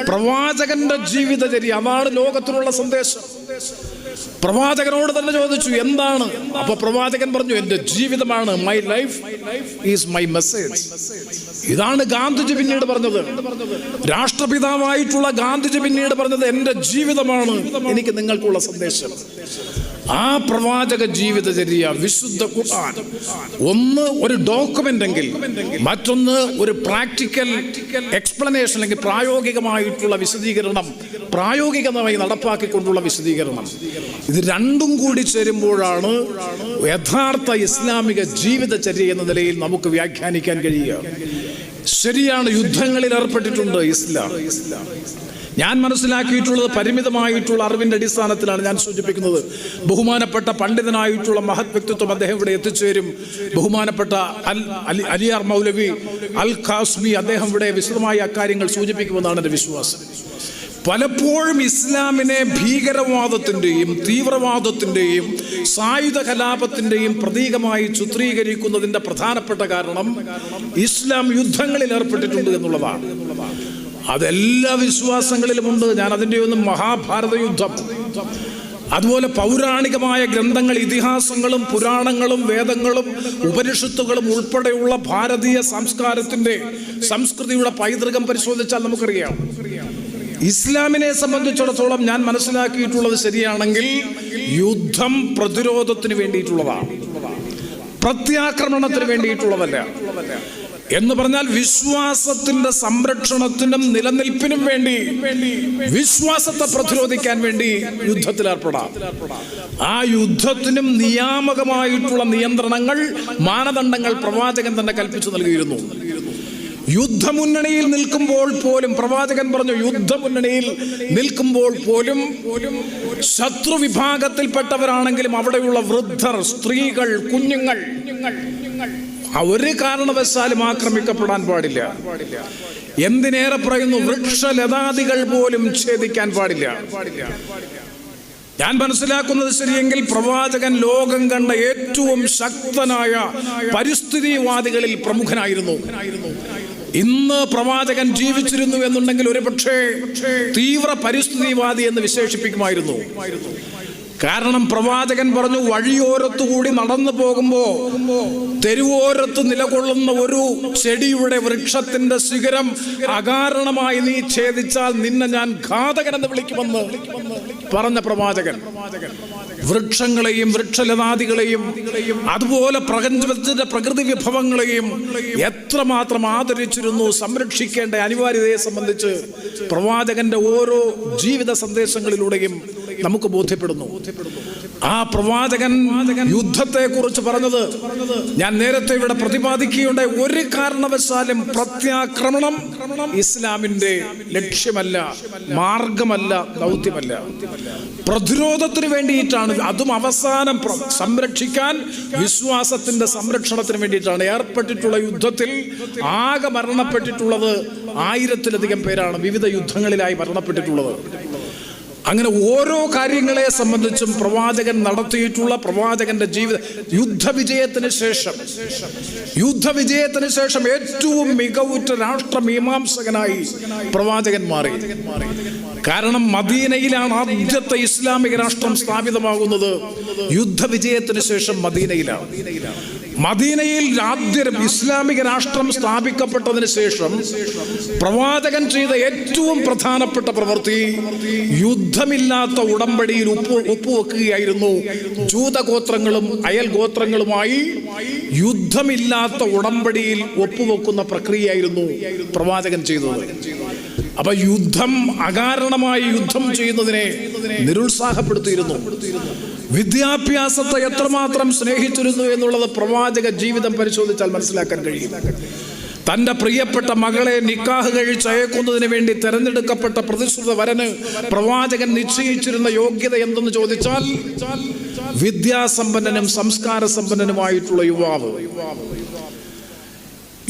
പ്രവാചകന്റെ ജീവിതചര്യ. അതാണ് ലോകത്തിനുള്ള സന്ദേശം. പ്രവാചകനോട് തന്നെ ചോദിച്ചു എന്താണ്. അപ്പൊ പ്രവാചകൻ പറഞ്ഞു, എന്റെ ജീവിതമാണ്, my life is my message. ഇതാണ് ഗാന്ധിജി പിന്നീട് പറഞ്ഞത്. രാഷ്ട്രപിതാവായിട്ടുള്ള ഗാന്ധിജി പിന്നീട് പറഞ്ഞത്, എന്റെ ജീവിതമാണ് എനിക്ക് നിങ്ങൾക്കുള്ള സന്ദേശം. ആ പ്രവാചക ജീവിതചര്യ, വിശുദ്ധ ഖുർആൻ, ഒന്ന് ഒരു ഡോക്യുമെന്റ് എങ്കിൽ മറ്റൊന്ന് ഒരു പ്രാക്ടിക്കൽ എക്സ്പ്ലനേഷൻ അല്ലെങ്കിൽ പ്രായോഗികമായിട്ടുള്ള വിശദീകരണം, പ്രായോഗികമായി നടപ്പാക്കിക്കൊണ്ടുള്ള വിശദീകരണം. ഇത് രണ്ടും കൂടി ചേരുമ്പോഴാണ് യഥാർത്ഥ ഇസ്ലാമിക ജീവിതചര്യ എന്ന നിലയിൽ നമുക്ക് വ്യാഖ്യാനിക്കാൻ കഴിയുക. ശരിയാണ്, യുദ്ധങ്ങളിൽ ഏർപ്പെട്ടിട്ടുണ്ട് ഇസ്ലാം. ഞാൻ മനസ്സിലാക്കിയിട്ടുള്ളത് പരിമിതമായിട്ടുള്ള അറിവിന്റെ അടിസ്ഥാനത്തിലാണ് ഞാൻ സൂചിപ്പിക്കുന്നത്. ബഹുമാനപ്പെട്ട പണ്ഡിതനായിട്ടുള്ള മഹത് വ്യക്തിത്വം അദ്ദേഹം ഇവിടെ എത്തിച്ചേരും. ബഹുമാനപ്പെട്ട അലിയാർ മൗലവി അൽ ഖാസ്മി അദ്ദേഹം ഇവിടെ വിശദമായി അക്കാര്യങ്ങൾ സൂചിപ്പിക്കുമെന്നാണ് എൻ്റെ വിശ്വാസം. പലപ്പോഴും ഇസ്ലാമിനെ ഭീകരവാദത്തിൻ്റെയും തീവ്രവാദത്തിൻ്റെയും സായുധ കലാപത്തിൻ്റെയും പ്രതീകമായി ചിത്രീകരിക്കുന്നതിൻ്റെ പ്രധാനപ്പെട്ട കാരണം ഇസ്ലാം യുദ്ധങ്ങളിൽ ഏർപ്പെട്ടിട്ടുണ്ട് എന്നുള്ളതാണ്. അതെല്ലാ വിശ്വാസങ്ങളിലുമുണ്ട്. ഞാൻ അതിൻ്റെ ഒന്നും മഹാഭാരത യുദ്ധം, അതുപോലെ പൗരാണികമായ ഗ്രന്ഥങ്ങൾ, ഇതിഹാസങ്ങളും പുരാണങ്ങളും വേദങ്ങളും ഉപനിഷത്തുകളും ഉൾപ്പെടെയുള്ള ഭാരതീയ സംസ്കൃതിയുടെ പൈതൃകം പരിശോധിച്ചാൽ നമുക്കറിയാം. ഇസ്ലാമിനെ സംബന്ധിച്ചിടത്തോളം ഞാൻ മനസ്സിലാക്കിയിട്ടുള്ളത് ശരിയാണെങ്കിൽ യുദ്ധം പ്രതിരോധത്തിന് വേണ്ടിയിട്ടുള്ളതാണ്, പ്രത്യാക്രമണത്തിന് വേണ്ടിയിട്ടുള്ളതല്ല. എന്ന് പറഞ്ഞാൽ വിശ്വാസത്തിന്റെ സംരക്ഷണത്തിനും നിലനിൽപ്പിനും വേണ്ടി, വിശ്വാസത്തെ പ്രതിരോധിക്കാൻ വേണ്ടി യുദ്ധത്തിൽ ഏർപ്പെടാം. ആ യുദ്ധത്തിനും നിയാമകമായിട്ടുള്ള നിയന്ത്രണങ്ങൾ, മാനദണ്ഡങ്ങൾ പ്രവാചകൻ തന്നെ കൽപ്പിച്ചു നൽകിയിരുന്നു. യുദ്ധമുന്നണിയിൽ നിൽക്കുമ്പോൾ പോലും പ്രവാചകൻ പറഞ്ഞു, യുദ്ധമുന്നണിയിൽ നിൽക്കുമ്പോൾ പോലും ശത്രു വിഭാഗത്തിൽപ്പെട്ടവരാണെങ്കിലും അവിടെയുള്ള വൃദ്ധർ, സ്ത്രീകൾ, കുഞ്ഞുങ്ങൾ ഒരു കാരണവശാലും ആക്രമിക്കപ്പെടാൻ പാടില്ല. എന്തിനേറെ പറയുന്നു, വൃക്ഷലതാദികൾ പോലും ഛേദിക്കാൻ പാടില്ല. ഞാൻ മനസ്സിലാക്കുന്നത് ശരിയെങ്കിൽ പ്രവാചകൻ ലോകം കണ്ട ഏറ്റവും ശക്തനായ പരിസ്ഥിതിവാദികളിൽ പ്രമുഖനായിരുന്നു. ഇന്ന് പ്രവാചകൻ ജീവിച്ചിരുന്നു എന്നുണ്ടെങ്കിൽ ഒരുപക്ഷെ തീവ്ര പരിസ്ഥിതിവാദി എന്ന് വിശേഷിപ്പിക്കുമായിരുന്നു. കാരണം പ്രവാചകൻ പറഞ്ഞു, വഴിയോരത്തുകൂടി നടന്നു പോകുമ്പോ തെരുവോരത്ത് നിലകൊള്ളുന്ന ഒരു ചെടിയുടെ വൃക്ഷത്തിന്റെ ശിഖരം അകാരണമായി നീ ഛേദിച്ചാൽ നിന്നെ ഞാൻ ഘാതകനെന്ന് വിളിക്കുമെന്ന് പറഞ്ഞ പ്രവാചകൻ വൃക്ഷങ്ങളെയും വൃക്ഷലതാദികളെയും അതുപോലെ പ്രപഞ്ചത്തിന്റെ പ്രകൃതി വിഭവങ്ങളെയും എത്രമാത്രം ആദരിച്ചിരുന്നു, സംരക്ഷിക്കേണ്ട അനിവാര്യതയെ സംബന്ധിച്ച് പ്രവാചകന്റെ ഓരോ ജീവിത സന്ദേശങ്ങളിലൂടെയും നമുക്ക് ബോധ്യപ്പെടുന്നു. ആ പ്രവാചകൻ യുദ്ധത്തെ കുറിച്ച് പറഞ്ഞത് ഞാൻ നേരത്തെ ഇവിടെ പ്രതിപാദിക്കുകയുണ്ടായി. ഒരു കാരണവശാലും പ്രത്യാക്രമണം ഇസ്ലാമിന്റെ ലക്ഷ്യമല്ല, മാർഗമല്ല, ദൗത്യമല്ല. പ്രതിരോധത്തിന് വേണ്ടിയിട്ടാണ്, അതും അവസാനം സംരക്ഷിക്കാൻ, വിശ്വാസത്തിന്റെ സംരക്ഷണത്തിന് വേണ്ടിയിട്ടാണ് ഏർപ്പെട്ടിട്ടുള്ള യുദ്ധത്തിൽ ആകെ മരണപ്പെട്ടിട്ടുള്ളത് 1000-ലധികം പേരാണ് വിവിധ യുദ്ധങ്ങളിലായി മരണപ്പെട്ടിട്ടുള്ളത്. അങ്ങനെ ഓരോ കാര്യങ്ങളെ സംബന്ധിച്ചും പ്രവാചകൻ നടത്തിയിട്ടുള്ള പ്രവാചകന്റെ ജീവിത യുദ്ധവിജയത്തിന് ശേഷം ഏറ്റവും മികവുറ്റ രാഷ്ട്രമീമാംസകനായി പ്രവാചകൻ മാറി. കാരണം മദീനയിലാണ് ആദ്യത്തെ ഇസ്ലാമിക രാഷ്ട്രം സ്ഥാപിതമാകുന്നത്. യുദ്ധവിജയത്തിന് ശേഷം മദീനയിൽ ആദ്യ ഇസ്ലാമിക രാഷ്ട്രം സ്ഥാപിക്കപ്പെട്ടതിന് ശേഷം പ്രവാചകൻ ചെയ്ത ഏറ്റവും പ്രധാനപ്പെട്ട പ്രവൃത്തി യുദ്ധമില്ലാത്ത ഉടമ്പടിയിൽ ഒപ്പുവെക്കുകയായിരുന്നു. ജൂതഗോത്രങ്ങളും അയൽ ഗോത്രങ്ങളുമായി യുദ്ധമില്ലാത്ത ഉടമ്പടിയിൽ ഒപ്പുവെക്കുന്ന പ്രക്രിയയായിരുന്നു പ്രവാചകൻ ചെയ്തത്. അപ്പൊ യുദ്ധം അകാരണമായി യുദ്ധം ചെയ്യുന്നതിനെ നിരുത്സാഹപ്പെടുത്തിയിരുന്നു. വിദ്യാഭ്യാസത്തെ എത്രമാത്രം സ്നേഹിച്ചിരുന്നു എന്നുള്ളത് പ്രവാചക ജീവിതം പരിശോധിച്ചാൽ മനസ്സിലാക്കാൻ കഴിയും. തൻ്റെ പ്രിയപ്പെട്ട മകളെ നിക്കാഹ് കഴിച്ചയക്കുന്നതിന് വേണ്ടി തെരഞ്ഞെടുക്കപ്പെട്ട പ്രതിശ്രുത വരന് പ്രവാചകൻ നിശ്ചയിച്ചിരുന്ന യോഗ്യത എന്തെന്ന് ചോദിച്ചാൽ വിദ്യാസമ്പന്നനും സംസ്കാര സമ്പന്നനുമായിട്ടുള്ള യുവാവ്.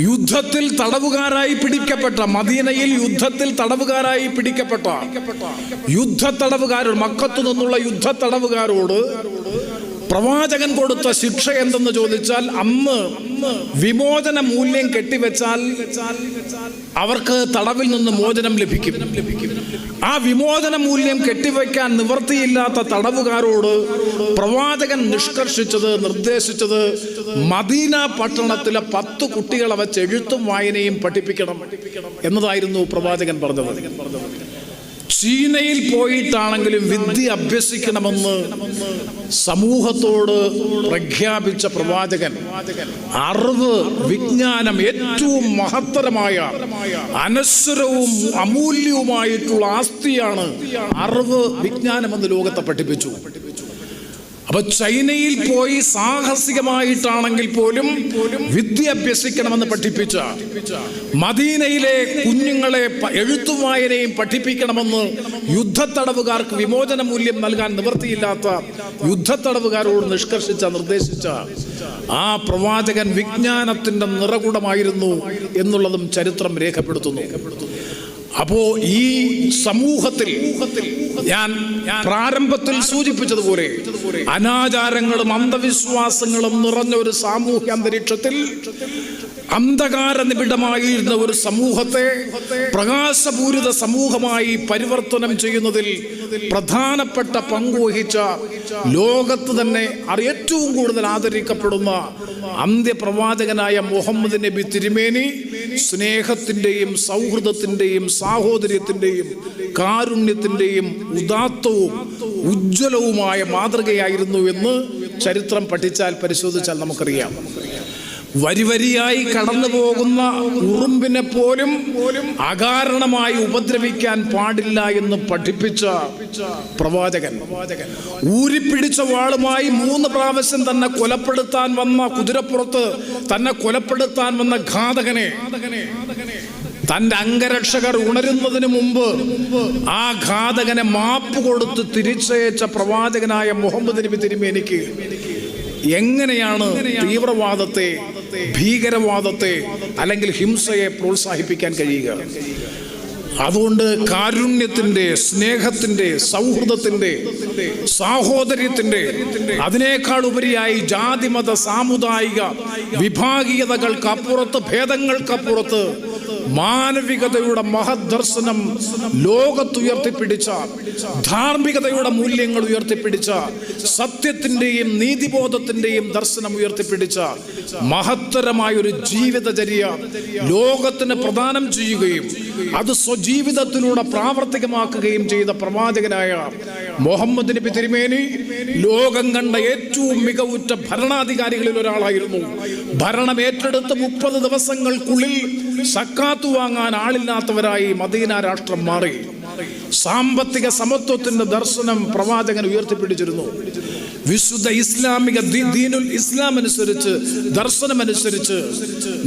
യുദ്ധത്തിൽ തടവുകാരായി പിടിക്കപ്പെട്ട മദീനയിൽ യുദ്ധത്തിൽ തടവുകാരായി പിടിക്കപ്പെട്ട യുദ്ധത്തടവുകാരോട്, മക്കത്തു നിന്നുള്ള യുദ്ധത്തടവുകാരോട് പ്രവാചകൻ കൊടുത്ത ശിക്ഷ എന്തെന്ന് ചോദിച്ചാൽ, അന്ന് വിമോചന മൂല്യം കെട്ടിവെച്ചാൽ അവർക്ക് തടവിൽ നിന്ന് മോചനം ലഭിക്കും. ആ വിമോചന മൂല്യം കെട്ടിവെക്കാൻ നിവൃത്തിയില്ലാത്ത തടവുകാരോട് പ്രവാചകൻ നിർദ്ദേശിച്ചത് മദീന പട്ടണത്തിലെ 10 കുട്ടികളെ വെച്ച് എഴുത്തും വായനയും പഠിപ്പിക്കണം എന്നതായിരുന്നു പ്രവാചകൻ പറഞ്ഞത്. ചീനയിൽ പോയിട്ടാണെങ്കിലും വിദ്യ അഭ്യസിക്കണമെന്ന് സമൂഹത്തോട് പ്രഖ്യാപിച്ച പ്രവാചകൻ അറിവ്, വിജ്ഞാനം, ഏറ്റവും മഹത്തരമായ, അനശ്വരവും അമൂല്യവുമായിട്ടുള്ള ആസ്തിയാണ് അറിവ്, വിജ്ഞാനമെന്ന് ലോകത്തെ പഠിപ്പിച്ചു. അപ്പൊ ചൈനയിൽ പോയി സാഹസികമായിട്ടാണെങ്കിൽ പോലും വിദ്യ അഭ്യസിക്കണമെന്ന് പഠിപ്പിച്ച, മദീനയിലെ കുഞ്ഞുങ്ങളെ എഴുത്തും വായനയും പഠിപ്പിക്കണമെന്ന് യുദ്ധത്തടവുകാർക്ക് വിമോചന മൂല്യം നൽകാൻ നിവൃത്തിയില്ലാത്ത യുദ്ധത്തടവുകാരോട് നിർദ്ദേശിച്ച ആ പ്രവാചകൻ വിജ്ഞാനത്തിന്റെ നിറകുടമായിരുന്നു എന്നുള്ളതും ചരിത്രം രേഖപ്പെടുത്തുന്നു. അപ്പോ ഈ സമൂഹത്തിൽ ഞാൻ പ്രാരംഭത്തിൽ സൂചിപ്പിച്ചതുപോലെ അനാചാരങ്ങളും അന്ധവിശ്വാസങ്ങളും നിറഞ്ഞ ഒരു സാമൂഹ്യ അന്തരീക്ഷത്തിൽ അന്ധകാര നിബിഡമായിരുന്ന ഒരു സമൂഹത്തെ പ്രകാശപൂരിത സമൂഹമായി പരിവർത്തനം ചെയ്യുന്നതിൽ പ്രധാനപ്പെട്ട പങ്കുവഹിച്ച, ലോകത്ത് തന്നെ ഏറ്റവും കൂടുതൽ ആദരിക്കപ്പെടുന്ന അന്ത്യപ്രവാചകനായ മുഹമ്മദ് നബി തിരുമേനി സ്നേഹത്തിന്റെയും സൗഹൃദത്തിന്റെയും സാഹോദര്യത്തിന്റെയും കാരുണ്യത്തിന്റെയും ഉദാത്തവും ഉജ്ജ്വലവുമായ മാതൃകയായിരുന്നു എന്ന് ചരിത്രം പഠിച്ചാൽ, പരിശോധിച്ചാൽ നമുക്കറിയാം. വരിവരിയായി കടന്നു പോകുന്ന ഉറുമ്പിനെ പോലും അകാരണമായി ഉപദ്രവിക്കാൻ പാടില്ല എന്ന് പഠിപ്പിച്ച പ്രവാചകൻ, ഊരിപ്പിടിച്ച വാളുമായി 3 പ്രാവശ്യം തന്നെ കൊലപ്പെടുത്താൻ വന്ന, കുതിരപ്പുറത്ത് തന്നെ കൊലപ്പെടുത്താൻ വന്ന ഘാതകനെ തന്റെ അംഗരക്ഷകർ ഉണരുന്നതിന് മുമ്പ് ആ ഘാതകനെ മാപ്പ് കൊടുത്ത് തിരിച്ചയച്ച പ്രവാചകനായ മുഹമ്മദ് നബി തിരുമേനിക്ക് എങ്ങനെയാണ് തീവ്രവാദത്തെ, ഭീകരവാദത്തെ അല്ലെങ്കിൽ ഹിംസയെ പ്രോത്സാഹിപ്പിക്കാൻ കഴിയുക? അതുകൊണ്ട് കാരുണ്യത്തിന്റെ, സ്നേഹത്തിന്റെ, സൗഹൃദത്തിന്റെ, സാഹോദര്യത്തിന്റെ, അതിനേക്കാൾ ഉപരിയായി ജാതിമത സാമുദായിക വിഭാഗീയതകൾക്കപ്പുറത്ത്, ഭേദങ്ങൾക്കപ്പുറത്ത് മാനവികതയുടെ മഹദർശനം ലോകത്തുയർത്തിപ്പിടിച്ച, ധാർമ്മികതയുടെ മൂല്യങ്ങൾ ഉയർത്തിപ്പിടിച്ച, സത്യത്തിന്റെയും നീതിബോധത്തിന്റെയും ദർശനം ഉയർത്തിപ്പിടിച്ച മഹത്തരമായ ഒരു ജീവിതചര്യ ലോകത്തിന് പ്രദാനം ചെയ്യുകയും അത് സ്വജീവിതത്തിലൂടെ പ്രാവർത്തികമാക്കുകയും ചെയ്ത പ്രവാചകനായ മുഹമ്മദ് നബി തിരുമേനി ലോകം കണ്ട ഏറ്റവും മികവുറ്റ ഭരണാധികാരികളിൽ ഒരാളായിരുന്നു. ഭരണം ഏറ്റെടുത്ത് 30 ദിവസങ്ങൾക്കുള്ളിൽ സക്കാത്ത് വാങ്ങാൻ ആളില്ലാത്തവരായി മദീന രാഷ്ട്രം മാറി. സാമ്പത്തിക സമത്വത്തിന്റെ ദർശനം പ്രവാചകൻ ഉയർത്തിപ്പിടിച്ചിരുന്നു. വിശുദ്ധ ഇസ്ലാമിക ദീനുൽ ഇസ്ലാം അനുസരിച്ച്, ദർശനമനുസരിച്ച്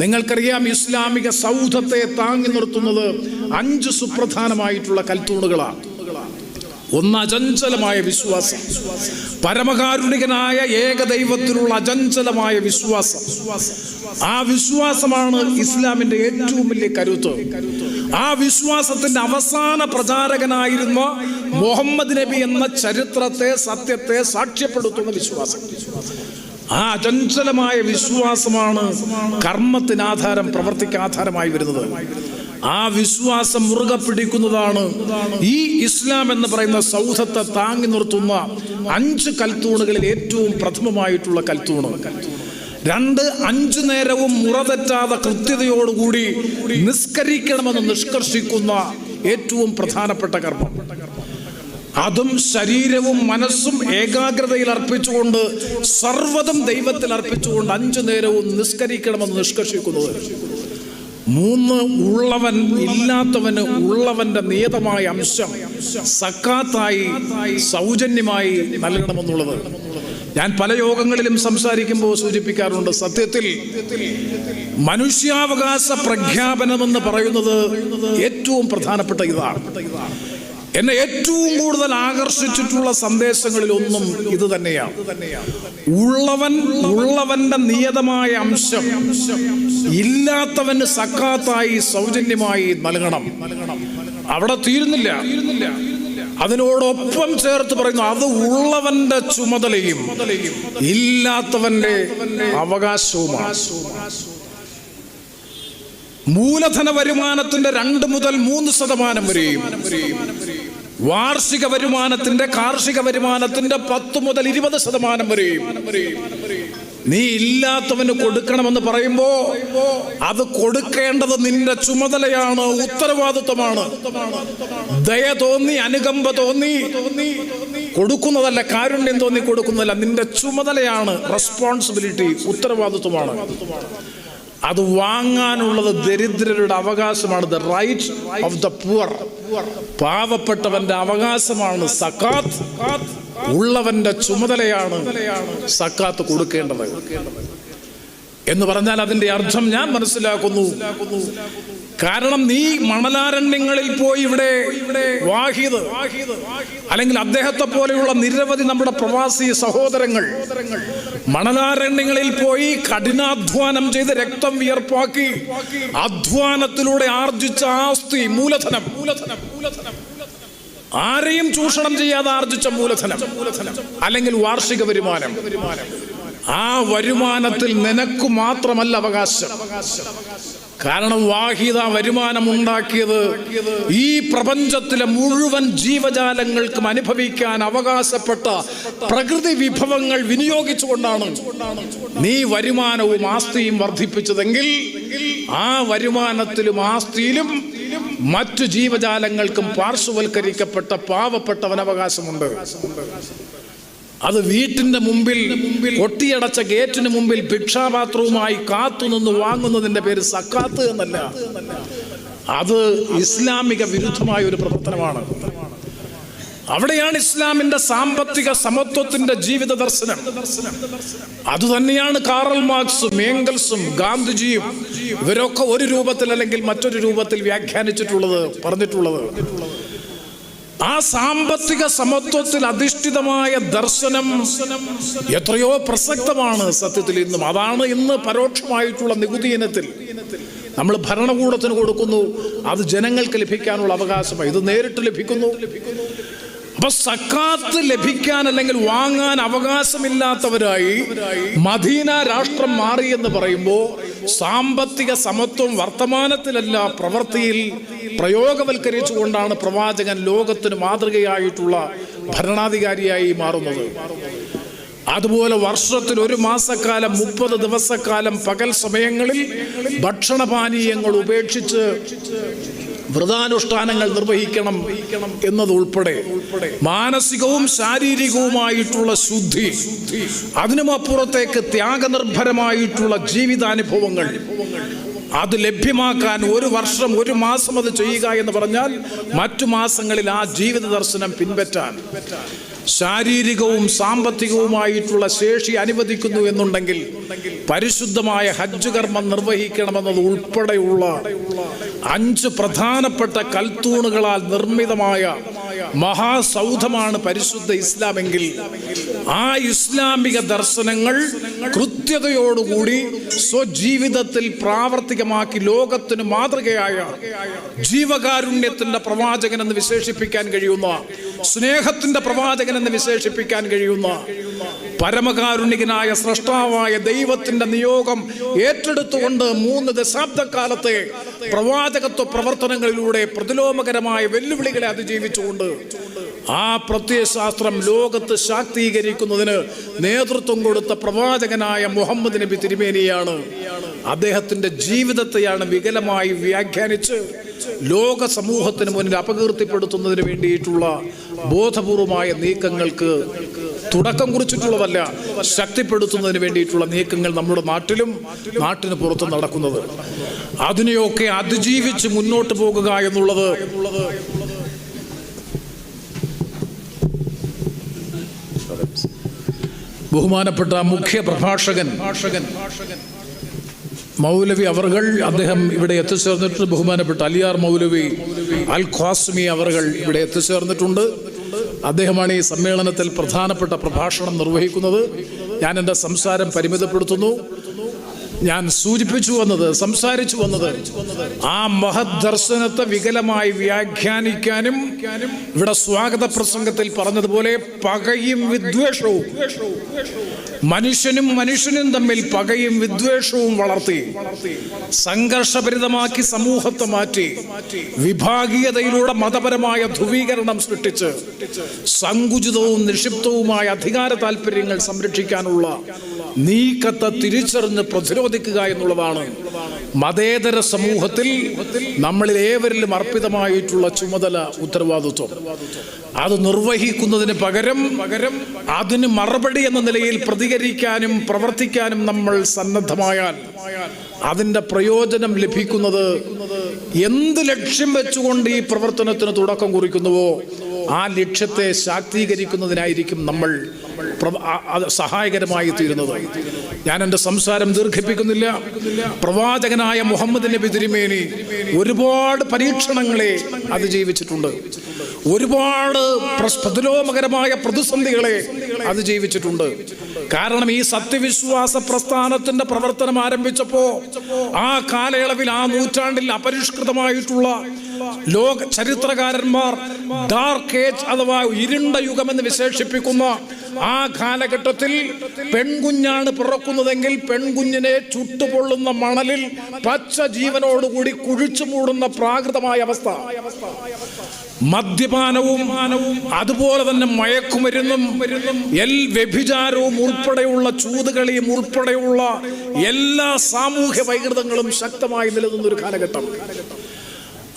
നിങ്ങൾക്കറിയാം, ഇസ്ലാമിക സൗധത്തെ താങ്ങി നിർത്തുന്നത് 5 സുപ്രധാനമായിട്ടുള്ള കൽത്തൂണുകളാണ്. ഒന്ന് അചഞ്ചലമായ വിശ്വാസം, പരമകാരുണികനായ ഏകദൈവത്തിലുള്ള അചഞ്ചലമായ വിശ്വാസം. ആ വിശ്വാസമാണ് ഇസ്ലാമിന്റെ ഏറ്റവും വലിയ കരുത്ത്. ആ വിശ്വാസത്തിന്റെ അവസാന പ്രചാരകനായിരുന്ന മുഹമ്മദ് നബി എന്ന ചരിത്രത്തെ, സത്യത്തെ സാക്ഷ്യപ്പെടുത്തുന്ന വിശ്വാസം. ആ അചഞ്ചലമായ വിശ്വാസമാണ് കർമ്മത്തിന് ആധാരം, പ്രവൃത്തിക്ക് ആധാരമായി വരുന്നത്. ആ വിശ്വാസം മുറുകെ പിടിക്കുന്നതാണ് ഈ ഇസ്ലാം എന്ന് പറയുന്ന സൗധത്തെ താങ്ങി നിർത്തുന്ന 5 കൽത്തൂണുകളിൽ ഏറ്റവും പ്രഥമമായിട്ടുള്ള കൽത്തൂണ്. 5 നേരവും മുറതെറ്റാതെ കൃത്യതയോടുകൂടി നിസ്കരിക്കണമെന്ന് നിഷ്കർഷിക്കുന്ന ഏറ്റവും പ്രധാനപ്പെട്ട കർമ്മം. അതും ശരീരവും മനസ്സും ഏകാഗ്രതയിൽ അർപ്പിച്ചുകൊണ്ട്, സർവ്വതും ദൈവത്തിൽ അർപ്പിച്ചുകൊണ്ട് 5 നേരവും നിസ്കരിക്കണമെന്ന് നിഷ്കർഷിക്കുന്നത്. 3 ഉള്ളവൻ ഇല്ലാത്തവന് ഉള്ളവന്റെ നിയതമായ അംശം സക്കാത്തായി, സൗജന്യമായി നൽകണമെന്നുള്ളത്. ഞാൻ പല യോഗങ്ങളിലും സംസാരിക്കുമ്പോൾ സൂചിപ്പിക്കാറുണ്ട്. സത്യത്തിൽ മനുഷ്യാവകാശ പ്രഖ്യാപനമെന്ന് പറയുന്നത് ഏറ്റവും പ്രധാനപ്പെട്ട ഇതാണ്. എന്നെ ഏറ്റവും കൂടുതൽ ആകർഷിച്ചിട്ടുള്ള സന്ദേശങ്ങളിലൊന്നും ഇത് തന്നെയാണ്. ഉള്ളവന്റെ നിയതമായ അംശം ഇല്ലാത്തവന് സക്കാത്തായി, സൗജന്യമായി നൽകണം. അവിടെ തീരുന്നില്ല. അതിനോടൊപ്പം ചേർത്ത് പറയുന്നു, അത് ഉള്ളവന്റെ ചുമതലയും ഇല്ലാത്തവന്റെ അവകാശവുമാണ്. മൂലധന വരുമാനത്തിന്റെ 2 മുതൽ 3% വരെയും, വാർഷിക വരുമാനത്തിന്റെ കാർഷിക വരുമാനത്തിന്റെ 10 മുതൽ 20% വരെയും നീ ഇല്ലാത്തവന് കൊടുക്കണമെന്ന് പറയുമ്പോ അത് കൊടുക്കേണ്ടത് നിന്റെ ചുമതലയാണ്, ഉത്തരവാദിത്വമാണ്. ദയ തോന്നി, അനുകമ്പ തോന്നി കൊടുക്കുന്നതല്ല, കാരുണ്യം തോന്നി കൊടുക്കുന്നതല്ല, നിന്റെ ചുമതലയാണ്, റെസ്പോൺസിബിലിറ്റി, ഉത്തരവാദിത്വമാണ്. അത് വാങ്ങാനുള്ളത് ദരിദ്രരുടെ അവകാശമാണ്. The right of the poor, പാവപ്പെട്ടവന്റെ അവകാശമാണ് സക്കാത്ത്. ഉള്ളവന്റെ ചുമതലയാണ് സക്കാത്ത് കൊടുക്കേണ്ടത് എന്ന് പറഞ്ഞാൽ അതിന്റെ അർത്ഥം ഞാൻ മനസ്സിലാക്കുന്നു. കാരണം നീ മണലാരണ്യങ്ങളിൽ പോയി ഇവിടെ വാഹിദ് അല്ലെങ്കിൽ അദ്ദേഹത്തെ പോലെയുള്ള നിരവധി നമ്മുടെ പ്രവാസി സഹോദരങ്ങൾ മണലാരണ്യങ്ങളിൽ പോയി കഠിനാധ്വാനം ചെയ്ത് രക്തം വിയർപ്പാക്കി അധ്വാനത്തിലൂടെ ആർജിച്ച ആസ്തി, മൂലധനം, ആരെയും ചൂഷണം ചെയ്യാതെ ആർജിച്ച മൂലധനം അല്ലെങ്കിൽ വാർഷിക വരുമാനം, ആ വരുമാനത്തിൽ നിനക്ക് മാത്രമല്ല അവകാശം. കാരണം വാഹിദ വരുമാനം ഉണ്ടാക്കിയത് ഈ പ്രപഞ്ചത്തിലെ മുഴുവൻ ജീവജാലങ്ങൾക്കും അനുഭവിക്കാൻ അവകാശപ്പെട്ട പ്രകൃതി വിഭവങ്ങൾ വിനിയോഗിച്ചുകൊണ്ടാണ് നീ വരുമാനവും ആസ്തിയും വർദ്ധിപ്പിച്ചതെങ്കിൽ ആ വരുമാനത്തിലും ആസ്തിയിലും മറ്റു ജീവജാലങ്ങൾക്കും പാർശ്വവൽക്കരിക്കപ്പെട്ട പാവപ്പെട്ടവൻ അവകാശമുണ്ട്. അത് വീട്ടിന്റെ മുമ്പിൽ കൊട്ടിയടച്ച ഗേറ്റിന് മുമ്പിൽ ഭിക്ഷാപാത്രവുമായി കാത്തുനിന്ന് വാങ്ങുന്നതിന്റെ പേര് സക്കാത്ത് എന്നല്ല. അത് ഇസ്ലാമിക വിരുദ്ധമായ ഒരു പ്രവർത്തനമാണ്. അവിടെയാണ് ഇസ്ലാമിന്റെ സാമ്പത്തിക സമത്വത്തിന്റെ ജീവിത ദർശനം. അതുതന്നെയാണ് കാറൽ മാർക്സും ഏംഗൽസും ഗാന്ധിജിയും ഇവരൊക്കെ ഒരു രൂപത്തിൽ അല്ലെങ്കിൽ മറ്റൊരു രൂപത്തിൽ വ്യാഖ്യാനിച്ചിട്ടുള്ളത്, പറഞ്ഞിട്ടുള്ളത്. ആ സാമ്പത്തിക സമത്വത്തിൽ അധിഷ്ഠിതമായ ദർശനം എത്രയോ പ്രസക്തമാണ് സത്യത്തിൽ ഇന്നും. അതാണ് ഇന്ന് പരോക്ഷമായിട്ടുള്ള നികുതി ഇനത്തിൽ നമ്മൾ ഭരണകൂടത്തിന് കൊടുക്കുന്നു, അത് ജനങ്ങൾക്ക് ലഭിക്കാനുള്ള അവകാശമായി. ഇത് നേരിട്ട് ലഭിക്കുന്നു. അപ്പൊ സക്കാത്ത് ലഭിക്കാൻ അല്ലെങ്കിൽ വാങ്ങാൻ അവകാശമില്ലാത്തവരായി മദീന രാഷ്ട്രം മാറിയെന്ന് പറയുമ്പോൾ സാമ്പത്തിക സമത്വം വർത്തമാനത്തിലല്ല പ്രവൃത്തിയിൽ പ്രയോഗവൽക്കരിച്ചുകൊണ്ടാണ് പ്രവാചകൻ ലോകത്തിന് മാതൃകയായിട്ടുള്ള ഭരണാധികാരിയായി മാറുന്നത്. അതുപോലെ വർഷത്തിൽ 1 മാസക്കാലം 30 ദിവസക്കാലം പകൽ സമയങ്ങളിൽ ഭക്ഷണപാനീയങ്ങൾ ഉപേക്ഷിച്ച് വ്രതാനുഷ്ഠാനങ്ങൾ നിർവഹിക്കണം എന്നതുൾപ്പെടെ മാനസികവും ശാരീരികവുമായിട്ടുള്ള ശുദ്ധി, അതിനുമപ്പുറത്തേക്ക് ത്യാഗനിർഭരമായിട്ടുള്ള ജീവിതാനുഭവങ്ങൾ അത് ലഭ്യമാക്കാൻ 1 വർഷം 1 മാസം അത് ചെയ്യുക എന്ന് പറഞ്ഞാൽ മറ്റു മാസങ്ങളിൽ ആ ജീവിത ദർശനം പിൻപറ്റാൻ ശാരീരികവും സാമ്പത്തികവുമായിട്ടുള്ള ശേഷി അനുവദിക്കുന്നു എന്നുണ്ടെങ്കിൽ പരിശുദ്ധമായ ഹജ്ജ് കർമ്മം നിർവഹിക്കണമെന്നത് ഉൾപ്പെടെയുള്ള 5 പ്രധാനപ്പെട്ട കൽത്തൂണുകളാൽ നിർമ്മിതമായ മഹാസൗധമാണ് പരിശുദ്ധ ഇസ്ലാമെങ്കിൽ ആ ഇസ്ലാമിക ദർശനങ്ങൾ കൃത്യതയോടുകൂടി സ്വജീവിതത്തിൽ പ്രാവർത്തികമാക്കി ലോകത്തിന് മാതൃകയായ ജീവകാരുണ്യത്തിന്റെ പ്രവാചകൻ എന്ന് വിശേഷിപ്പിക്കാൻ കഴിയുന്ന, സ്നേഹത്തിന്റെ പ്രവാചകൻ എന്ന് വിശേഷിപ്പിക്കാൻ കഴിയുന്ന, പരമകാരുണികനായ സ്രഷ്ടാവായ ദൈവത്തിന്റെ നിയോഗം ഏറ്റെടുത്തുകൊണ്ട് 3 ദശാബ്ദക്കാലത്തെ പ്രവാചകത്വ പ്രവർത്തനങ്ങളിലൂടെ പ്രതിലോമകരമായ വെല്ലുവിളികളെ അതിജീവിച്ചുകൊണ്ട് ആ പ്രത്യയശാസ്ത്രം ലോകത്ത് ശാക്തീകരിക്കുന്നതിന് നേതൃത്വം കൊടുത്ത പ്രവാചകനായ മുഹമ്മദ് നബി തിരുമേനിയാണ്. അദ്ദേഹത്തിന്റെ ജീവിതത്തെയാണ് വികലമായി വ്യാഖ്യാനിച്ച് ലോക സമൂഹത്തിന് മുന്നിൽ അപകീർത്തിപ്പെടുത്തുന്നതിന് വേണ്ടിയിട്ടുള്ള ബോധപൂർവമായ നീക്കങ്ങൾക്ക് തുടക്കം കുറിച്ചിട്ടുള്ളതല്ല, ശക്തിപ്പെടുത്തുന്നതിന് വേണ്ടിയിട്ടുള്ള നീക്കങ്ങൾ നമ്മുടെ നാട്ടിലും നാട്ടിന് പുറത്തും നടക്കുന്നത്. അതിനെയൊക്കെ അതിജീവിച്ച് മുന്നോട്ട് പോകുക എന്നുള്ളത് ബഹുമാനപ്പെട്ട മുഖ്യ പ്രഭാഷകൻ മൗലവി അവർകൾ, അദ്ദേഹം ഇവിടെ എത്തിച്ചേർന്നിട്ടുണ്ട്. ബഹുമാനപ്പെട്ട അലിയാർ മൗലവി അൽ ഖാസ്മി അവർകൾ ഇവിടെ എത്തിച്ചേർന്നിട്ടുണ്ട്. അദ്ദേഹമാണ് ഈ സമ്മേളനത്തിൽ പ്രധാനപ്പെട്ട പ്രഭാഷണം നിർവഹിക്കുന്നത്. ഞാൻ എൻ്റെ സംസാരം പരിമിതപ്പെടുത്തുന്നു. ഞാൻ സൂചിപ്പിച്ചു വന്നത്, സംസാരിച്ചു വന്നത്, ആ മഹത് ദർശനത്തെ വികലമായി വ്യാഖ്യാനിക്കാനും ഇവിടെ സ്വാഗത പ്രസംഗത്തിൽ പറഞ്ഞതുപോലെ പകയും വിദ്വേഷവും, മനുഷ്യനും തമ്മിൽ പകയും വിദ്വേഷവും വളർത്തി സംഘർഷഭരിതമാക്കി സമൂഹത്തെ മാറ്റി വിഭാഗീയതയിലൂടെ മതപരമായ ധ്രുവീകരണം സൃഷ്ടിച്ച് സങ്കുചിതവും നിക്ഷിപ്തവുമായ അധികാര താല്പര്യങ്ങൾ സംരക്ഷിക്കാനുള്ള നീക്കത്തെ തിരിച്ചറിഞ്ഞ് പ്രതിരോധിക്കുക എന്നുള്ളതാണ് മതേതര സമൂഹത്തിൽ നമ്മളിൽ ഏവരിലും അർപ്പിതമായിട്ടുള്ള ചുമതല, ഉത്തരവാദിത്വം. അത് നിർവഹിക്കുന്നതിന് പകരം അതിന് മറുപടി എന്ന നിലയിൽ പ്രതികരിക്കാനും പ്രവർത്തിക്കാനും നമ്മൾ സന്നദ്ധമായാൽ അതിൻ്റെ പ്രയോജനം ലഭിക്കുന്നത് എന്ത് ലക്ഷ്യം വെച്ചുകൊണ്ട് ഈ പ്രവർത്തനത്തിന് തുടക്കം കുറിക്കുന്നുവോ ആ ലക്ഷ്യത്തെ ശാക്തീകരിക്കുന്നതിനായിരിക്കും നമ്മൾ സഹായകരമായി തീരുന്നത്. ഞാൻ എൻ്റെ സംസാരം ദീർഘിപ്പിക്കുന്നില്ല. പ്രവാചകനായ മുഹമ്മദ് നബി തിരുമേനി ഒരുപാട് പരീക്ഷണങ്ങളെ അതിജീവിച്ചിട്ടുണ്ട്, ഒരുപാട് പ്രതിലോമകരമായ പ്രതിസന്ധികളെ അതിജീവിച്ചിട്ടുണ്ട്. കാരണം ഈ സത്യവിശ്വാസ പ്രസ്ഥാനത്തിന്റെ പ്രവർത്തനം ആരംഭിച്ചപ്പോ ആ കാലയളവിൽ, ആ നൂറ്റാണ്ടിൽ അപരിഷ്കൃതമായിട്ടുള്ള ലോക ചരിത്രകാരന്മാർ ഡാർക്ക് ഏജ് അഥവാ ഇരുണ്ട യുഗമെന്ന് വിശേഷിപ്പിക്കുന്ന ആ കാലഘട്ടത്തിൽ പെൺകുഞ്ഞാണ് പിറക്കുന്നതെങ്കിൽ പെൺകുഞ്ഞിനെ ചുട്ടുപൊള്ളുന്ന മണലിൽ പച്ച ജീവനോടുകൂടി കുഴിച്ചു മൂടുന്ന പ്രാകൃതമായ അവസ്ഥ, മദ്യപാനവും അതുപോലെ തന്നെ മയക്കുമരുന്നും വ്യഭിചാരവും ഉൾപ്പെടെയുള്ള ചൂതുകളിയും ഉൾപ്പെടെയുള്ള എല്ലാ സാമൂഹ്യ വൈകൃതങ്ങളും ശക്തമായി നിലനിന്നൊരു കാലഘട്ടം.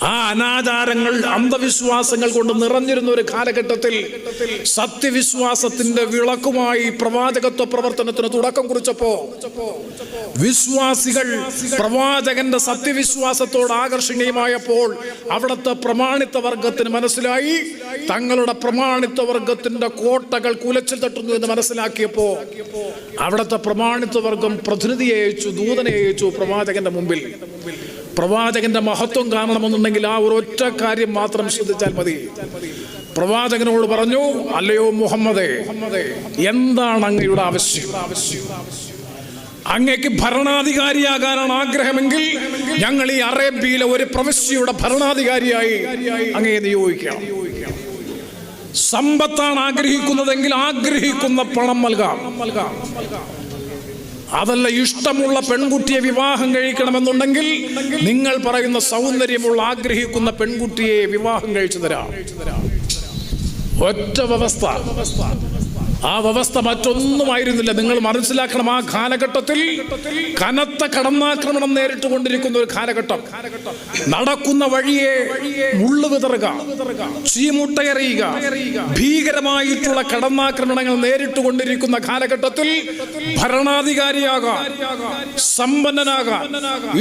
ആ അനാചാരങ്ങൾ, അന്ധവിശ്വാസങ്ങൾ കൊണ്ട് നിറഞ്ഞിരുന്ന ഒരു കാലഘട്ടത്തിൽ സത്യവിശ്വാസത്തിന്റെ വിളക്കുമായി പ്രവാചകത്വ പ്രവർത്തനത്തിന് തുടക്കം കുറിച്ചപ്പോ വിശ്വാസികൾ പ്രവാചകന്റെ സത്യവിശ്വാസത്തോട് ആകർഷണീയമായപ്പോൾ അവിടുത്തെ പ്രമാണിത്വ വർഗത്തിന് മനസ്സിലായി തങ്ങളുടെ പ്രമാണിത്വ വർഗത്തിന്റെ കോട്ടകൾ കുലച്ചിൽ തട്ടുന്നു എന്ന് മനസ്സിലാക്കിയപ്പോ അവിടുത്തെ പ്രമാണിത്വ വർഗം പ്രതിനിധിയെ അയച്ചു, ദൂതനെ അയച്ചു പ്രവാചകന്റെ മുമ്പിൽ. പ്രവാചകന്റെ മഹത്വം കാണണമെന്നുണ്ടെങ്കിൽ ആ ഒരൊറ്റ കാര്യം മാത്രം ശ്രദ്ധിച്ചാൽ മതി. പ്രവാചകനോട് പറഞ്ഞു, അല്ലയോ മുഹമ്മദേ, എന്താണ് അങ്ങയുടെ ആവശ്യം? അങ്ങേക്ക് ഭരണാധികാരിയാകാനാണ് ആഗ്രഹമെങ്കിൽ ഞങ്ങൾ ഈ അറേബ്യയിലെ ഒരു പ്രവിശ്യയുടെ ഭരണാധികാരിയായി അങ്ങയെ നിയോഗിക്കാം. സമ്പത്താണ് ആഗ്രഹിക്കുന്നതെങ്കിൽ ആഗ്രഹിക്കുന്ന പണം നൽകാം. അതല്ല, ഇഷ്ടമുള്ള പെൺകുട്ടിയെ വിവാഹം കഴിക്കണമെന്നുണ്ടെങ്കിൽ നിങ്ങൾ പറയുന്ന സൗന്ദര്യമുള്ള ആഗ്രഹിക്കുന്ന പെൺകുട്ടിയെ വിവാഹം കഴിച്ചു തരാം. ഒറ്റ വ്യവസ്ഥ. ആ വ്യവസ്ഥ മറ്റൊന്നുമായിരുന്നില്ല. നിങ്ങൾ മനസ്സിലാക്കണം, ആ കാലഘട്ടത്തിൽ കനത്ത കടന്നാക്രമണം നേരിട്ട് കൊണ്ടിരിക്കുന്ന ഒരു കാലഘട്ടം. നടക്കുന്ന വഴിയെ മുള്ളു വിതറുക, ചീമുട്ടയെറിയുക, ഭീകരമായിട്ടുള്ള കടന്നാക്രമണങ്ങൾ നേരിട്ട് കൊണ്ടിരിക്കുന്ന കാലഘട്ടത്തിൽ ഭരണാധികാരിയാകാൻ, സമ്പന്നനാകാൻ,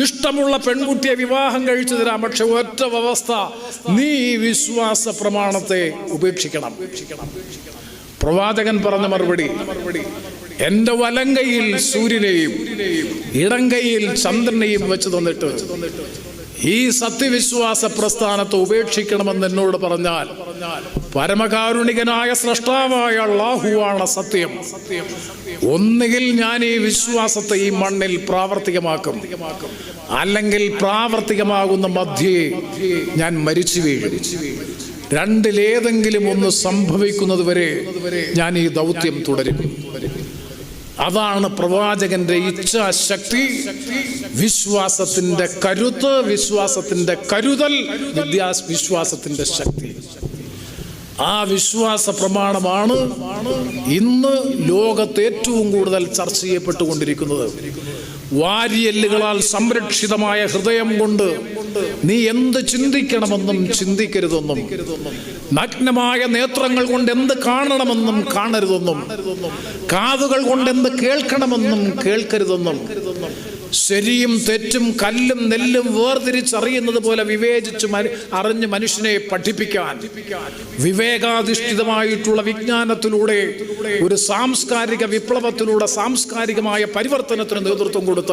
ഇഷ്ടമുള്ള പെൺകുട്ടിയെ വിവാഹം കഴിച്ചു തരാം. പക്ഷെ ഒറ്റ വ്യവസ്ഥ, നീ ഈ വിശ്വാസ പ്രമാണത്തെ ഉപേക്ഷിക്കണം. പ്രവാചകൻ പറഞ്ഞ മറുപടി, എന്റെ വലങ്കയിൽ സൂര്യനെയും ഇടങ്കയിൽ ചന്ദ്രനെയും വെച്ച് തന്നിട്ട് ഈ സത്യവിശ്വാസ പ്രസ്ഥാനത്തെ ഉപേക്ഷിക്കണമെന്ന് എന്നോട് പറഞ്ഞാൽ പരമകാരുണികനായ സ്രഷ്ടാവായ അല്ലാഹുവാണ് സത്യം. ഒന്നുകിൽ ഞാൻ ഈ വിശ്വാസത്തെ ഈ മണ്ണിൽ പ്രാവർത്തികമാക്കും, അല്ലെങ്കിൽ പ്രാവർത്തികമാകുന്ന മധ്യേ ഞാൻ മരിച്ചു വീഴും. രണ്ടിലേതെങ്കിലും ഒന്ന് സംഭവിക്കുന്നത് വരെ ഞാൻ ഈ ദൗത്യം തുടരും. അതാണ് പ്രവാചകന്റെ ഇച്ഛാശക്തി, വിശ്വാസത്തിന്റെ കരുത്ത്, വിശ്വാസത്തിന്റെ കരുതൽ, വിശ്വാസത്തിന്റെ ശക്തി. ആ വിശ്വാസ പ്രമാണമാണ് ഇന്ന് ലോകത്ത് ഏറ്റവും കൂടുതൽ ചർച്ച ചെയ്യപ്പെട്ടുകൊണ്ടിരിക്കുന്നത്. വാരിയെല്ലുകളാൽ സംരക്ഷിതമായ ഹൃദയം കൊണ്ട് നീ എന്ത് ചിന്തിക്കണമെന്നും ചിന്തിക്കരുതെന്നും, നഗ്നമായ നേത്രങ്ങൾ കൊണ്ട് എന്ത് കാണണമെന്നും കാണരുതെന്നും, കാതുകൾ കൊണ്ട് എന്ത് കേൾക്കണമെന്നും കേൾക്കരുതെന്നും, ശരിയും തെറ്റും കല്ലും നെല്ലും വേർതിരിച്ചറിയുന്നത് പോലെ വിവേചിച്ച് അറിഞ്ഞ് മനുഷ്യനെ പഠിപ്പിക്കാൻ വിവേകാധിഷ്ഠിതമായിട്ടുള്ള വിജ്ഞാനത്തിലൂടെ ഒരു സാംസ്കാരിക വിപ്ലവത്തിലൂടെ സാംസ്കാരികമായ പരിവർത്തനത്തിന് നേതൃത്വം കൊടുത്ത,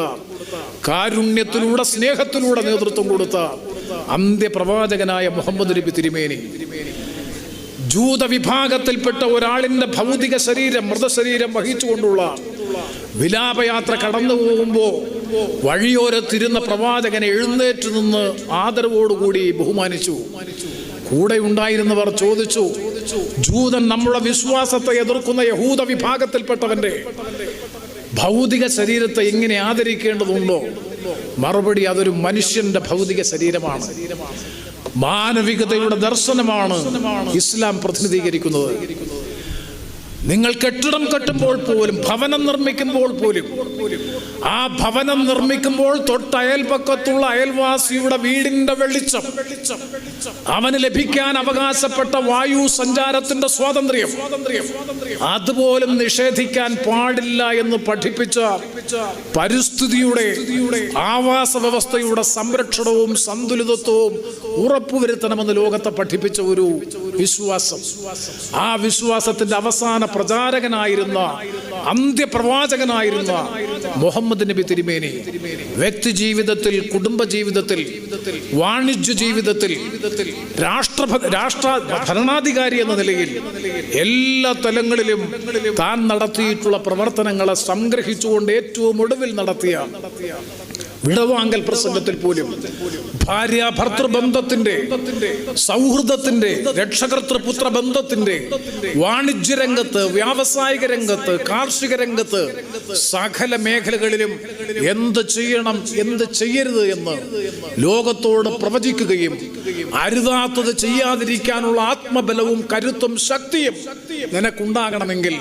കാരുണ്യത്തിലൂടെ സ്നേഹത്തിലൂടെ നേതൃത്വം കൊടുത്ത അന്ത്യപ്രവാചകനായ മുഹമ്മദ് നബി തിരുമേനി ജൂത വിഭാഗത്തിൽപ്പെട്ട ഒരാളിന്റെ ഭൗതിക ശരീരം, മൃതശരീരം വഹിച്ചുകൊണ്ടുള്ള വിലാപയാത്ര കടന്നു പോകുമ്പോൾ വഴിയോരത്തിരുന്ന പ്രവാചകനെ എഴുന്നേറ്റ് നിന്ന് ആദരവോടുകൂടി ബഹുമാനിച്ചു. കൂടെ ഉണ്ടായിരുന്നവർ ചോദിച്ചു, ജൂതൻ നമ്മുടെ വിശ്വാസത്തെ എതിർക്കുന്ന യഹൂദ വിഭാഗത്തിൽപ്പെട്ടവന്റെ ഭൗതിക ശരീരത്തെ ഇങ്ങനെ ആദരിക്കേണ്ടതുണ്ടോ? മറുപടി, അതൊരു മനുഷ്യന്റെ ഭൗതിക ശരീരമാണ്. മാനവികതയുടെ ദർശനമാണ് ഇസ്ലാം പ്രതിനിധീകരിക്കുന്നത്. നിങ്ങൾ കെട്ടിടം കെട്ടുമ്പോൾ പോലും, ഭവനം നിർമ്മിക്കുമ്പോൾ പോലും, ആ ഭവനം നിർമ്മിക്കുമ്പോൾ തൊട്ടയൽപക്കത്തുള്ള അയൽവാസിയുടെ വീടിന്റെ വെളിച്ചം, അവന് ലഭിക്കാൻ അവകാശപ്പെട്ട വായു സഞ്ചാരത്തിന്റെ സ്വാതന്ത്ര്യം അതുപോലും നിഷേധിക്കാൻ പാടില്ല എന്ന് പഠിപ്പിച്ച പരിസ്ഥിതിയുടെ ആവാസ വ്യവസ്ഥയുടെ സംരക്ഷണവും സന്തുലിതത്വവും ഉറപ്പുവരുത്തണമെന്ന് ലോകത്തെ പഠിപ്പിച്ച ഒരു വിശ്വാസം. ആ വിശ്വാസത്തിന്റെ അവസാന പ്രചാരകനായിരുന്ന, അന്ത്യപ്രവാചകനായിരുന്ന മുഹമ്മദ് നബി തിരുമേനി വ്യക്തി ജീവിതത്തിൽ, കുടുംബ ജീവിതത്തിൽ, വാണിജ്യ ജീവിതത്തിൽ, രാഷ്ട്ര ഭരണാധികാരി എന്ന നിലയിൽ എല്ലാ തലങ്ങളിലും താൻ നടത്തിയിട്ടുള്ള പ്രവർത്തനങ്ങളെ സംഗ്രഹിച്ചുകൊണ്ട് ഏറ്റവും ഒടുവിൽ നടത്തിയ വിടവാങ്കൽ പ്രസംഗത്തിൽ പോലും ഭാര്യ ഭർത്തൃബന്ധത്തിന്റെ, സൗഹൃദത്തിന്റെ, രക്ഷകർത്തൃപുത്ര ബന്ധത്തിന്റെ, വാണിജ്യരംഗത്ത്, വ്യാവസായിക രംഗത്ത്, കാർഷിക രംഗത്ത്, സകല മേഖലകളിലും എന്ത് ചെയ്യണം, എന്ത് ചെയ്യരുത് എന്ന് ലോകത്തോട് പ്രവചിക്കുകയും അരുതാത്തത് ചെയ്യാതിരിക്കാനുള്ള ആത്മബലവും കരുത്തും ശക്തിയും നിനക്കുണ്ടാകണമെങ്കിൽ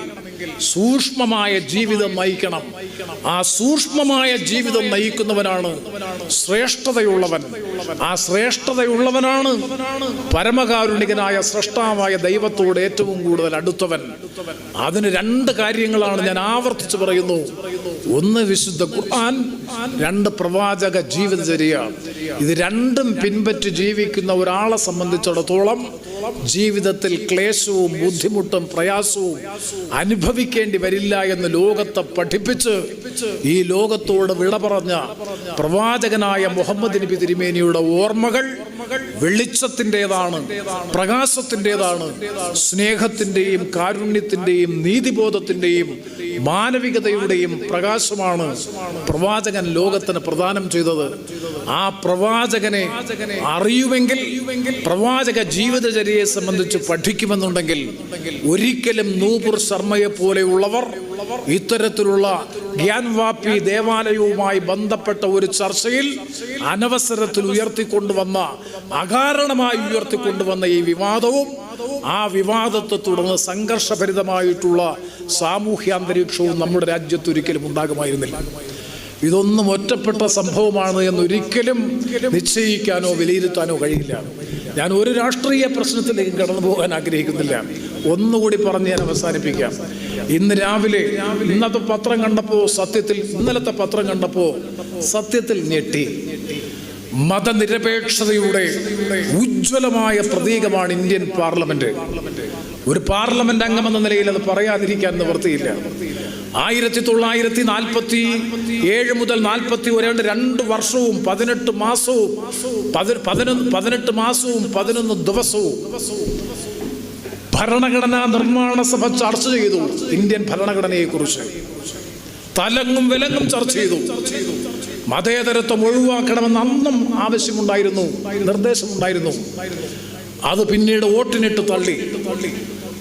സൂക്ഷ്മമായ ജീവിതം നയിക്കണം. ആ സൂക്ഷ്മമായ ജീവിതം നയിക്കുന്നവനാണ് ശ്രേഷ്ഠതയുള്ളവൻ. ആ ശ്രേഷ്ഠതയുള്ളവനാണ് പരമകാരുണികനായ സ്രഷ്ടാവായ ദൈവത്തോട് ഏറ്റവും കൂടുതൽ അടുത്തവൻ. അതിന് രണ്ട് കാര്യങ്ങളാണ് ഞാൻ ആവർത്തിച്ച് പറയുന്നു. ഒന്ന് വിശുദ്ധ ഖുർആൻ, രണ്ട് പ്രവാചക ജീവിതചര്യ. ഇത് രണ്ടും പിൻപറ്റി ജീവിക്കുന്ന ഒരാളെ സംബന്ധിച്ചിടത്തോളം ജീവിതത്തിൽ ക്ലേശവും ബുദ്ധിമുട്ടും പ്രയാസവും അനുഭവിക്കേണ്ടി വരില്ല എന്ന് ലോകത്തെ പഠിപ്പിച്ച് ഈ ലോകത്തോട് വിട പറഞ്ഞ പ്രവാചകനായ മുഹമ്മദ് നബി തിരുമേനിയുടെ ഓർമ്മകൾ വെളിച്ചത്തിൻ്റെതാണ്, പ്രകാശത്തിൻ്റെതാണ്, സ്നേഹത്തിൻ്റെയും കാരുണ്യത്തിൻ്റെയും നീതിബോധത്തിൻ്റെയും മാനവികതയുടെയും പ്രകാശമാണ് പ്രവാചകൻ ലോകത്തിന് പ്രദാനം ചെയ്തത്. ആ പ്രവാചകനെ അറിയുമെങ്കിൽ, പ്രവാചക ജീവിതചര്യയെ സംബന്ധിച്ച് പഠിക്കുമെന്നുണ്ടെങ്കിൽ ഒരിക്കലും നൂപുർ ശർമ്മയെ പോലെയുള്ളവർ ഇത്തരത്തിലുള്ള ഗ്യാൻവാപ്പി ദേവാലയവുമായി ബന്ധപ്പെട്ട ഒരു ചർച്ചയിൽ അനവസരത്തിൽ ഉയർത്തിക്കൊണ്ടുവന്ന, അകാരണമായി ഉയർത്തിക്കൊണ്ടുവന്ന ഈ വിവാദവും ആ വിവാദത്തെ തുടർന്ന് സംഘർഷഭരിതമായിട്ടുള്ള സാമൂഹ്യാന്തരീക്ഷവും നമ്മുടെ രാജ്യത്ത് ഒരിക്കലും ഉണ്ടാകുമായിരുന്നില്ല. ഇതൊന്നും ഒറ്റപ്പെട്ട സംഭവമാണ് എന്നൊരിക്കലും നിശ്ചയിക്കാനോ വിലയിരുത്താനോ കഴിയില്ല. ഞാൻ ഒരു രാഷ്ട്രീയ പ്രശ്നത്തിലേക്ക് കടന്നു പോകാൻ ആഗ്രഹിക്കുന്നില്ല. ഒന്നുകൂടി പറഞ്ഞ് ഞാൻ അവസാനിപ്പിക്കാം. ഇന്ന് രാവിലെ ഇന്നത്തെ പത്രം കണ്ടപ്പോൾ, ഇന്നലത്തെ പത്രം കണ്ടപ്പോൾ സത്യത്തിൽ ഞെട്ടി. മതനിരപേക്ഷതയുടെ ഉജ്ജ്വലമായ പ്രതീകമാണ് ഇന്ത്യൻ പാർലമെന്റ്. ഒരു പാർലമെന്റ് അംഗമെന്ന നിലയിൽ അത് പറയാതിരിക്കാൻ നിവൃത്തിയില്ല. 1947 മുതൽ 41 2 വർഷവും 18 മാസവും 11 ദിവസവും ഭരണഘടനാ നിർമ്മാണ സഭ ചർച്ച ചെയ്തു. ഇന്ത്യൻ ഭരണഘടനയെ കുറിച്ച് തലങ്ങും വിലങ്ങും ചർച്ച ചെയ്തു. മതേതരത്വം ഒഴിവാക്കണമെന്ന് അന്നും ആവശ്യമുണ്ടായിരുന്നു, നിർദ്ദേശമുണ്ടായിരുന്നു. അത് പിന്നീട് വോട്ടിനിട്ട് തള്ളി.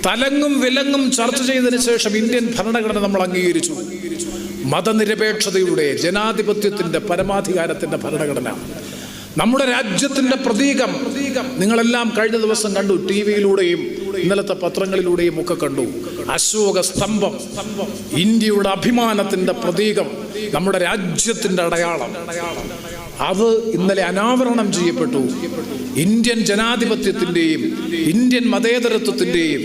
തലങ്ങും വിലങ്ങും ചർച്ച ചെയ്തതിനു ശേഷം ഇന്ത്യൻ ഭരണഘടന നമ്മൾ അംഗീകരിച്ചു. മതനിരപേക്ഷതയുടെ, ജനാധിപത്യത്തിന്റെ, പരമാധികാരത്തിന്റെ ഭരണഘടന. നമ്മുടെ രാജ്യത്തിന്റെ പ്രതീകം നിങ്ങളെല്ലാം കഴിഞ്ഞ ദിവസം കണ്ടു, ടിവിയിലൂടെയും ഇന്നലത്തെ പത്രങ്ങളിലൂടെയും ഒക്കെ കണ്ടു. അശോക സ്തംഭം, ഇന്ത്യയുടെ അഭിമാനത്തിന്റെ പ്രതീകം, നമ്മുടെ രാജ്യത്തിന്റെ അടയാളം. അത് ഇന്നലെ അനാവരണം ചെയ്യപ്പെട്ടു. ഇന്ത്യൻ ജനാധിപത്യത്തിന്റെയും ഇന്ത്യൻ മതേതരത്വത്തിന്റെയും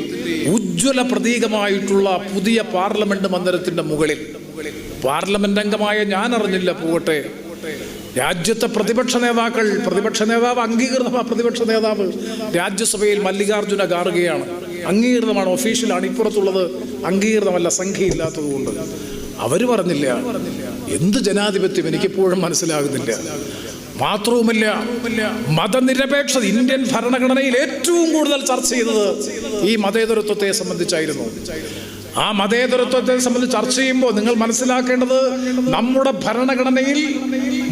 ഉജ്ജ്വല പ്രതീകമായിട്ടുള്ള പുതിയ പാർലമെന്റ് മന്ദിരത്തിന്റെ മുകളിൽ പാർലമെന്റ് അംഗമായ ഞാൻ അറിഞ്ഞില്ല, പോകട്ടെ, രാജ്യത്തെ പ്രതിപക്ഷ നേതാവ് അംഗീകൃത പ്രതിപക്ഷ നേതാവ് രാജ്യസഭയിൽ മല്ലികാർജുന ഖാർഗെയാണ്. അംഗീകൃതമാണ്, ഒഫീഷ്യലാണ്. ഇപ്പുറത്തുള്ളത് അംഗീകൃതമല്ല, സംഖ്യയില്ലാത്തതുകൊണ്ട്. അവര് പറഞ്ഞില്ല. എന്ത് ജനാധിപത്യം എനിക്കിപ്പോഴും മനസ്സിലാകുന്നില്ല. മാത്രവുമല്ല, മതനിരപേക്ഷത ഇന്ത്യൻ ഭരണഘടനയിൽ ഏറ്റവും കൂടുതൽ ചർച്ച ചെയ്തത് ഈ മതേതരത്വത്തെ സംബന്ധിച്ചായിരുന്നു. ആ മതേതരത്വത്തെ സംബന്ധിച്ച് ചർച്ച ചെയ്യുമ്പോൾ നിങ്ങൾ മനസ്സിലാക്കേണ്ടത്, നമ്മുടെ ഭരണഘടനയിൽ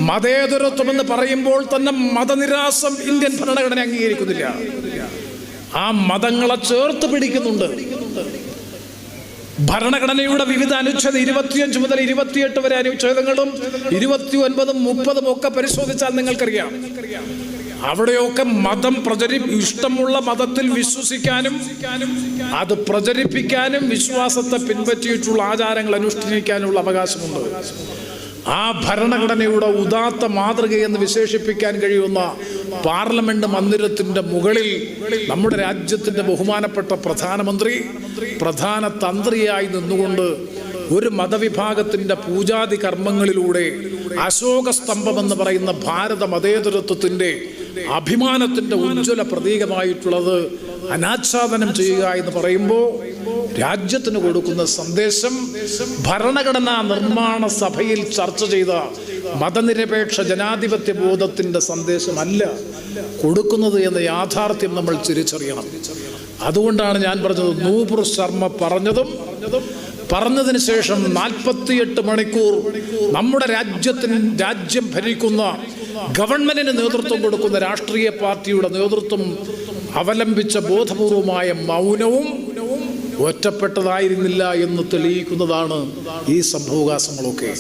മതേതരത്വം എന്ന് പറയുമ്പോൾ തന്നെ മതനിരാസം ഇന്ത്യൻ ഭരണഘടന അംഗീകരിക്കുന്നില്ല. ആ മതങ്ങളെ ചേർത്ത് പിടിക്കുന്നുണ്ട്. ഭരണഘടനയുടെ വിവിധ അനുച്ഛേദം 25 മുതൽ 28 വരെ അനുച്ഛേദങ്ങളും 29, 30 ഒക്കെ പരിശോധിച്ചാൽ നിങ്ങൾക്കറിയാം, അവിടെയൊക്കെ മതം ഇഷ്ടമുള്ള മതത്തിൽ വിശ്വസിക്കാനും അത് പ്രചരിപ്പിക്കാനും വിശ്വാസത്തെ പിൻപറ്റിയിട്ടുള്ള ആചാരങ്ങൾ അനുഷ്ഠിക്കാനുള്ള അവകാശമുണ്ട്. ആ ഭരണഘടനയുടെ ഉദാത്ത മാതൃകയെന്ന് വിശേഷിപ്പിക്കാൻ കഴിയുന്ന പാർലമെന്റ് മന്ദിരത്തിന്റെ മുകളിൽ നമ്മുടെ രാജ്യത്തിന്റെ ബഹുമാനപ്പെട്ട പ്രധാനമന്ത്രി പ്രധാന തന്ത്രിയായി നിന്നുകൊണ്ട് ഒരു മതവിഭാഗത്തിന്റെ പൂജാതി കർമ്മങ്ങളിലൂടെ അശോക സ്തംഭം എന്ന് പറയുന്ന ഭാരത മതേതരത്വത്തിന്റെ അഭിമാനത്തിന്റെ ഉജ്ജ്വല പ്രതീകമായിട്ടുള്ളത് അനാച്ഛാദനം ചെയ്യുക എന്ന് പറയുമ്പോൾ രാജ്യത്തിന് കൊടുക്കുന്ന സന്ദേശം ഭരണഘടനാ നിർമ്മാണ സഭയിൽ ചർച്ച ചെയ്ത മതനിരപേക്ഷ ജനാധിപത്യ ബോധത്തിന്റെ സന്ദേശമല്ല കൊടുക്കുന്നത് എന്ന യാഥാർത്ഥ്യം നമ്മൾ തിരിച്ചറിയണം. അതുകൊണ്ടാണ് ഞാൻ പറഞ്ഞത്, നൂപുർ ശർമ്മ പറഞ്ഞതിന് ശേഷം 48 മണിക്കൂർ നമ്മുടെ രാജ്യം ഭരിക്കുന്ന ഗവൺമെന്റിന് നേതൃത്വം കൊടുക്കുന്ന രാഷ്ട്രീയ പാർട്ടിയുടെ നേതൃത്വം അവലംബിച്ച ബോധപൂർവമായ മൗനവും ഒറ്റപ്പെട്ടതായിരുന്നില്ല എന്ന് തെളിയിക്കുന്നതാണ് ഈ സംഭവവികാസങ്ങളൊക്കെ.